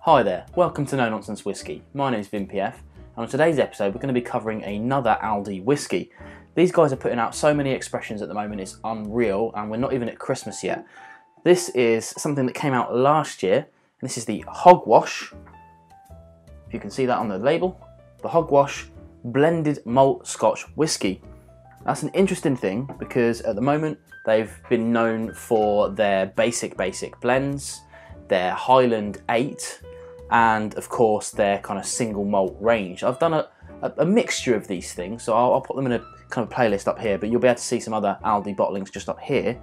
Hi there, welcome to Nonsense Whisky. My name is VinPF, and on today's episode we're going to be covering another ALDI Whisky. These guys are putting out so many expressions at the moment, it's unreal, and we're not even at Christmas yet. This is something that came out last year, and this is the Hogwash. If you can see that on the label, the Hogwash Blended Malt Scotch Whisky. That's an interesting thing because at the moment they've been known for their basic blends, their Highland 8, and of course their kind of single malt range. I've done a mixture of these things, so I'll put them in a kind of playlist up here, but you'll be able to see some other ALDI bottlings just up here.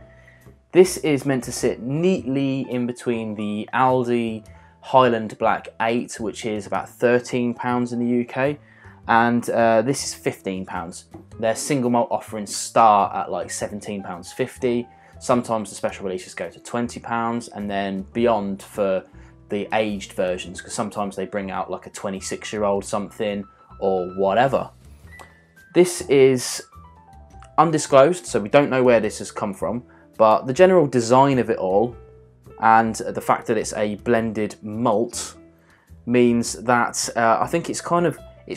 This is meant to sit neatly in between the ALDI Highland Black 8, which is about £13 in the UK, and this is £15. Their single malt offerings start at like £17.50. Sometimes the special releases go to £20, and then beyond for the aged versions, because sometimes they bring out like a 26-year-old something or whatever. This is undisclosed, so we don't know where this has come from, but the general design of it all and the fact that it's a blended malt means that I think it's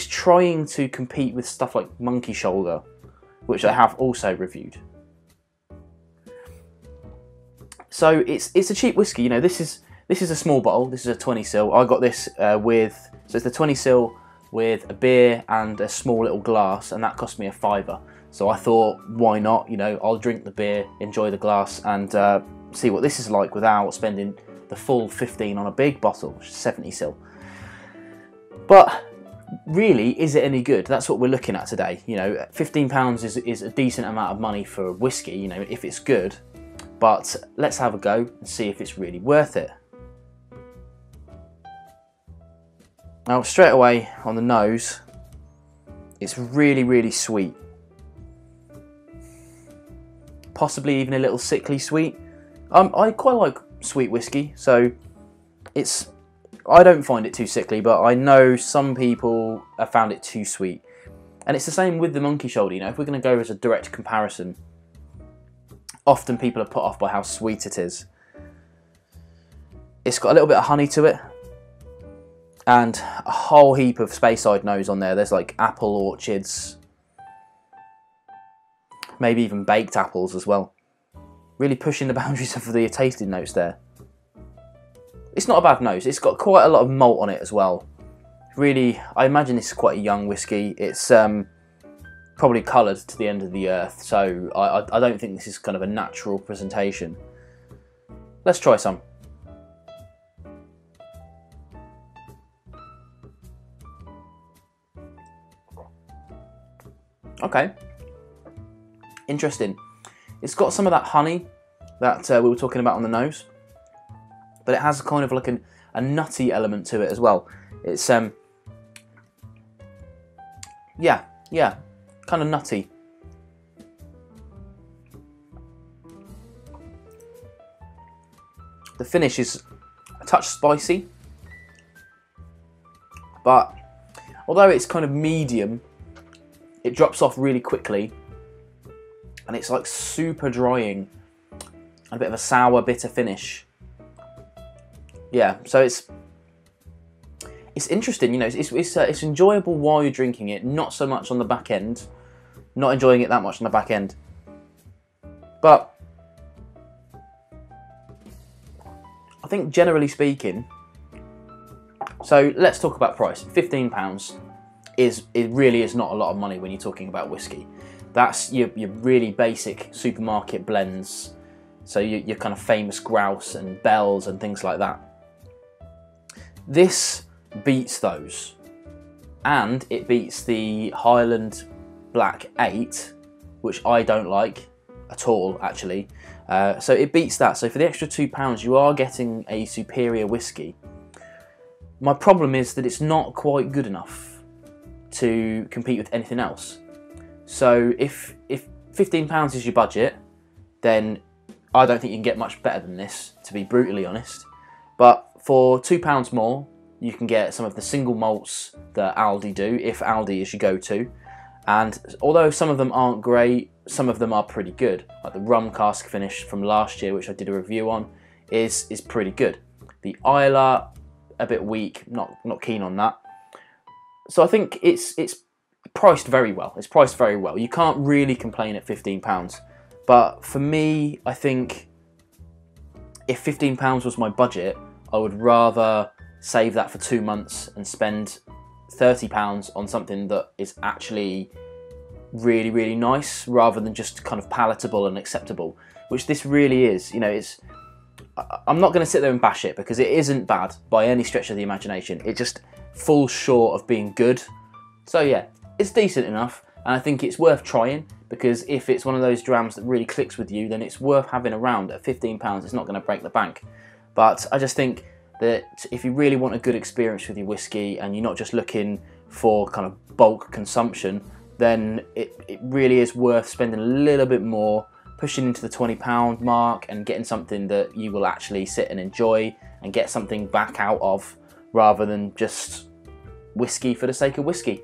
trying to compete with stuff like Monkey Shoulder, which I have also reviewed. So it's a cheap whiskey, you know. This is a small bottle. This is a 20 cl. I got this so it's the 20 cl with a beer and a small little glass, and that cost me £5. So I thought, why not? You know, I'll drink the beer, enjoy the glass, and see what this is like without spending the full 15 on a big bottle, which is 70 cl. But really, is it any good? That's what we're looking at today. You know, £15 is a decent amount of money for whiskey, you know, if it's good. But let's have a go and see if it's really worth it. Now, straight away on the nose, it's really sweet. Possibly even a little sickly sweet. I quite like sweet whiskey, so I don't find it too sickly, but I know some people have found it too sweet. And it's the same with the Monkey Shoulder, you know, if we're going to go as a direct comparison, often people are put off by how sweet it is. It's got a little bit of honey to it, and a whole heap of Speyside notes on there. There's like apple orchards, maybe even baked apples as well. Really pushing the boundaries of the tasting notes there. It's not a bad nose. It's got quite a lot of malt on it as well. Really, I imagine this is quite a young whiskey. It's probably coloured to the end of the earth, so I don't think this is kind of a natural presentation. Let's try some. Okay, interesting. It's got some of that honey that we were talking about on the nose, but it has kind of like a nutty element to it as well. It's yeah, kind of nutty. The finish is a touch spicy, but although it's kind of medium, it drops off really quickly, and it's like super drying and a bit of a sour, bitter finish. Yeah, so it's interesting, you know. It's enjoyable while you're drinking it, not so much on the back end. Not enjoying it that much on the back end. But I think generally speaking, so let's talk about price. £15 it really is not a lot of money when you're talking about whiskey. That's your really basic supermarket blends. So your kind of famous grouse and bells and things like that. This beats those, and it beats the Highland Black 8, which I don't like at all, actually. So it beats that. So for the extra £2, you are getting a superior whiskey. My problem is that it's not quite good enough to compete with anything else. So if £15 is your budget, then I don't think you can get much better than this, to be brutally honest. But for £2 more, you can get some of the single malts that ALDI do, if ALDI is your go-to. And although some of them aren't great, some of them are pretty good. Like the rum cask finish from last year, which I did a review on, is pretty good. The Islay a bit weak, not keen on that. So I think it's priced very well. It's priced very well. You can't really complain at £15. But for me, I think if £15 was my budget, I would rather save that for 2 months and spend £30 on something that is actually really, really nice, rather than just kind of palatable and acceptable, which this really is. You know, I'm not going to sit there and bash it, because it isn't bad by any stretch of the imagination. It just falls short of being good. So yeah, it's decent enough, and I think it's worth trying, because if it's one of those drams that really clicks with you, then it's worth having around. At £15, it's not going to break the bank. But I just think that if you really want a good experience with your whiskey, and you're not just looking for kind of bulk consumption, then it really is worth spending a little bit more, pushing into the £20 mark, and getting something that you will actually sit and enjoy and get something back out of, rather than just whiskey for the sake of whiskey.